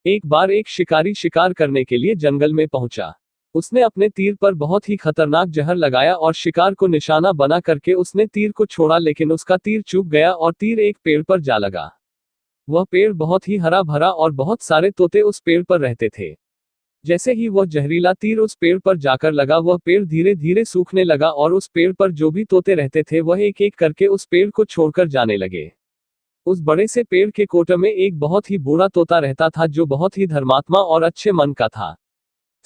एक बार एक शिकारी शिकार करने के लिए जंगल में पहुंचा। उसने अपने तीर पर बहुत ही खतरनाक जहर लगाया और शिकार को निशाना बना करके उसने तीर को छोड़ा, लेकिन उसका तीर चूक गया और तीर एक पेड़ पर जा लगा। वह पेड़ बहुत ही हरा भरा और बहुत सारे तोते उस पेड़ पर रहते थे। जैसे ही वह जहरीला तीर उस पेड़ पर जाकर लगा, वह पेड़ धीरे धीरे सूखने लगा और उस पेड़ पर जो भी तोते रहते थे वह एक एक करके उस पेड़ को छोड़कर जाने लगे। उस बड़े से पेड़ के कोटे में एक बहुत ही बूढ़ा तोता रहता था जो बहुत ही धर्मात्मा और अच्छे मन का था।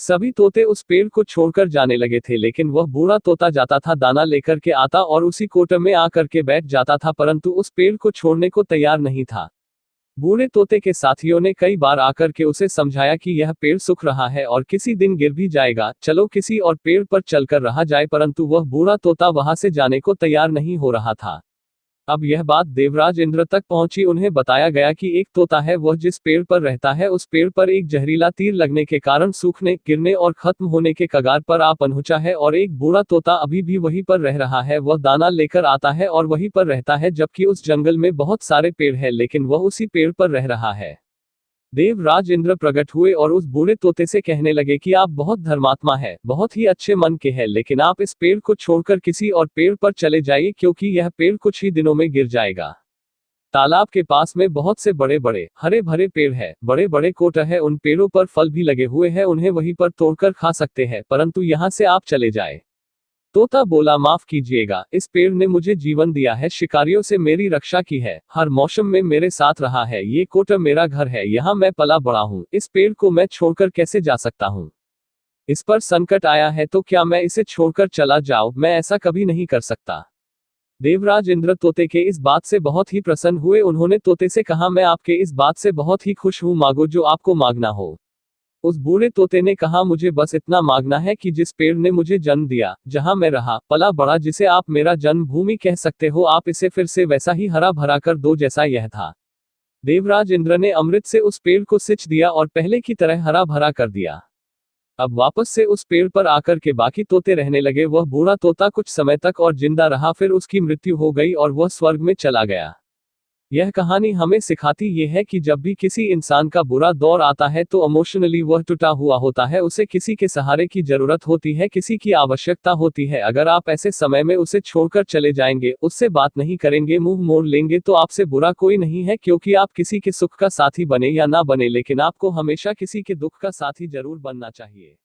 सभी तोते उस पेड़ को छोड़कर जाने लगे थे, लेकिन वह बूढ़ा तोता जाता था, दाना लेकर के आता और उसी कोटे में आकर के बैठ जाता था, परंतु उस पेड़ को छोड़ने को तैयार नहीं था। बूढ़े तोते के साथियों ने कई बार आकर के उसे समझाया कि यह पेड़ सूख रहा है और किसी दिन गिर भी जाएगा, चलो किसी और पेड़ पर चलकर रहा जाए, परंतु वह बूढ़ा तोता वहां से जाने को तैयार नहीं हो रहा था। अब यह बात देवराज इंद्र तक पहुंची। उन्हें बताया गया कि एक तोता है, वह जिस पेड़ पर रहता है उस पेड़ पर एक जहरीला तीर लगने के कारण सूखने, गिरने और खत्म होने के कगार पर आ पहुंचा है, और एक बूढ़ा तोता अभी भी वहीं पर रह रहा है। वह दाना लेकर आता है और वहीं पर रहता है, जबकि उस जंगल में बहुत सारे पेड़ है, लेकिन वह उसी पेड़ पर रह रहा है। देवराज इंद्र प्रकट हुए और उस बूढ़े तोते से कहने लगे कि आप बहुत धर्मात्मा है, बहुत ही अच्छे मन के हैं, लेकिन आप इस पेड़ को छोड़कर किसी और पेड़ पर चले जाइए, क्योंकि यह पेड़ कुछ ही दिनों में गिर जाएगा। तालाब के पास में बहुत से बड़े बड़े हरे भरे पेड़ है, बड़े बड़े कोट है, उन पेड़ों पर फल भी लगे हुए हैं, उन्हें वहीं पर तोड़कर खा सकते हैं, परंतु यहाँ से आप चले जाए। तोता बोला, माफ कीजिएगा, इस पेड़ ने मुझे जीवन दिया है, शिकारियों से मेरी रक्षा की है, हर मौसम में मेरे साथ रहा है, ये कोट मेरा घर है, यहाँ मैं पला बड़ा हूँ, इस पेड़ को मैं छोड़कर कैसे जा सकता हूँ? इस पर संकट आया है तो क्या मैं इसे छोड़कर चला जाऊं? मैं ऐसा कभी नहीं कर सकता। देवराज इंद्र तोते के इस बात से बहुत ही प्रसन्न हुए। उन्होंने तोते से कहा, मैं आपके इस बात से बहुत ही खुश हूँ, मांगो जो आपको मांगना हो। उस बूढ़े तोते ने कहा, मुझे बस इतना मांगना है कि जिस पेड़ ने मुझे जन्म दिया, जहां मैं रहा पला बड़ा, जिसे आप मेरा जन्मभूमि कह सकते हो, आप इसे फिर से वैसा ही हरा भरा कर दो जैसा यह था। देवराज इंद्र ने अमृत से उस पेड़ को सिंच दिया और पहले की तरह हरा भरा कर दिया। अब वापस से उस पेड़ पर आकर के बाकी तोते रहने लगे। वह बूढ़ा तोता कुछ समय तक और जिंदा रहा, फिर उसकी मृत्यु हो गई और वह स्वर्ग में चला गया। यह कहानी हमें सिखाती ये है कि जब भी किसी इंसान का बुरा दौर आता है तो इमोशनली वह टूटा हुआ होता है, उसे किसी के सहारे की जरूरत होती है, किसी की आवश्यकता होती है। अगर आप ऐसे समय में उसे छोड़कर चले जाएंगे, उससे बात नहीं करेंगे, मुंह मोड़ लेंगे, तो आपसे बुरा कोई नहीं है, क्योंकि आप किसी के सुख का साथी बने या ना बने, लेकिन आपको हमेशा किसी के दुख का साथी जरूर बनना चाहिए।